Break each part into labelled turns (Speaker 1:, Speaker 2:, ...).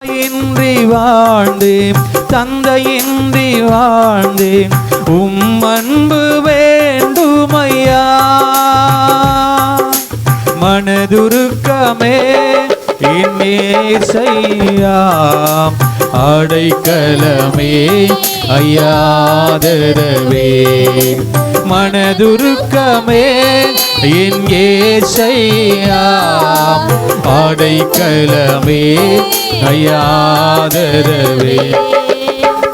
Speaker 1: இன்றி வாழ்ந்தேன், தந்தையின்றி வாழ்ந்தேன், அன்பு வேண்டுமையா. மனதுருக்கமே என் இயேசையா, அடைக்கலமே ஐயாதரவே. மனதுருக்கமே என் இயேசையா, அடைக்கலமே ஐயாதரவே.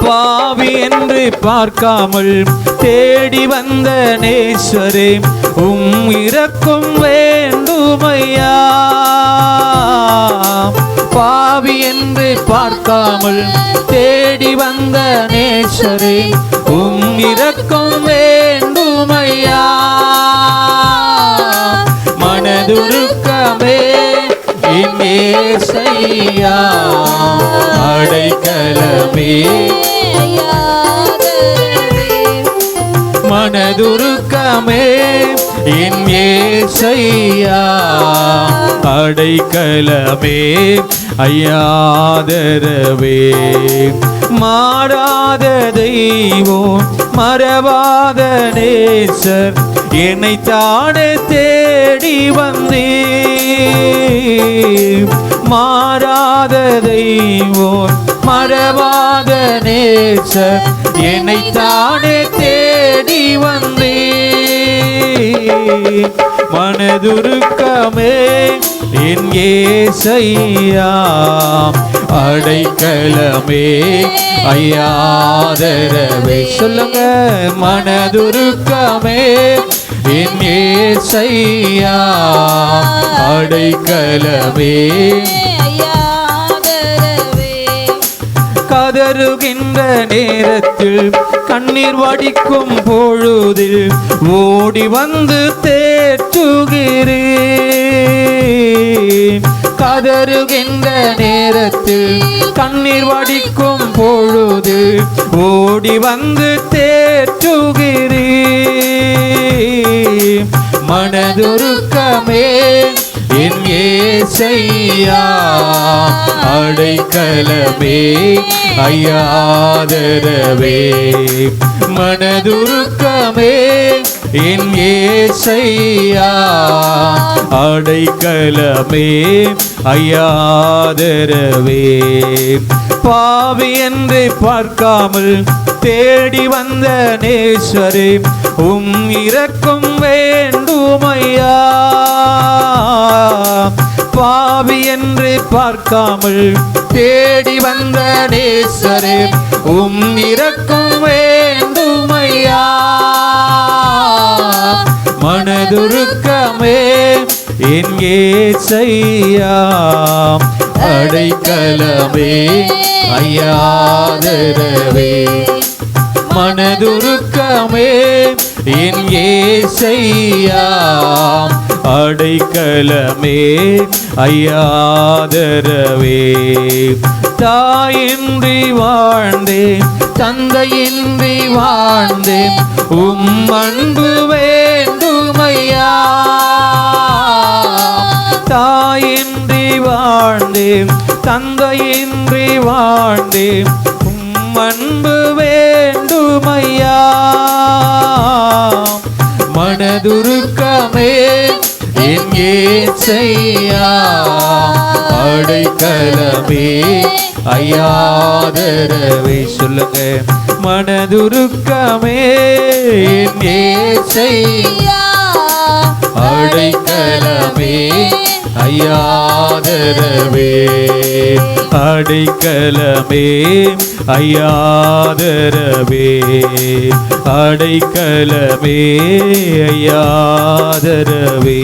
Speaker 1: பாவி என்று பார்க்காமல் தேடி வந்த நேசரே, இரக்கம் வேண்டுமையா. பாவி என்று பார்க்காமல் தேடி வந்த நேசரே, இரக்கம் வேண்டுமையா. மனதுருக்கமே என் இயேசையா, அடைக்கலமே. மனதுருக்கமே என் இயேசையா, அடைக்கலமே ஐயாதரவே. மாறாத தெய்வம், மறவாத நேசர், என்னை தானே தேடி வந்தீர். மாறாத தெய்வம், மறவாத நேசர், என்னை தானே தேடி வந்தீர். மனதுருக்கமே என் இயேசையா, அடைக்கலமே ஐயாதரவே. சொல்லுங்க, மனதுருக்கமே என் இயேசையா, அடைக்கலமே. கதறுகின்ற நேரத்தில், கண்ணீர் வடிக்கும் பொழுதில் ஓடி வந்து தேற்றுகிறேன். கதறுகின்ற நேரத்தில், கண்ணீர் வடிக்கும் பொழுது ஓடி வந்து தேற்றுகிறேன். மனதுருக்கமே என் இயேசையா, அடைக்கலமே ஐயாதரவே. மனதுருக்கமே என் இயேசையா, அடைக்கலமே ஐயாதரவே. பாவி என்று பார்க்காமல் தேடி வந்த நேசரே, இரக்கம் வேண்டுமையா. பாவி என்று பார்க்காமல் தேடி வந்த நேசரே, இரக்கம் வேண்டுமையா. மனதுருக்கமே என் இயேசையா, அடைக்கலமே ஐயாதரவே. மனதுருக்கமே என் இயேசையா, அடைக்கலமே ஐயாதரவே. தாயின்றி வாழ்ந்தேன், தந்தையின்றி வாழ்ந்தேன், அன்பு வேண்டுமையா. தாயின்றி வாழ்ந்தேன், தந்தையின்றி வாழ்ந்தேன், அன்பு வேண்டுமையா. மனதுருக்கமே என் இயேசையா, அடைக்கலமே ஐயாதரவே. சொல்லுங்க, மனதுருக்கமே என் இயேசையா, அடைக்கலமே ஐயாதரவே. அடைக்கலமே ஐயாதரவே, அடைக்கலமே ஐயாதரவே.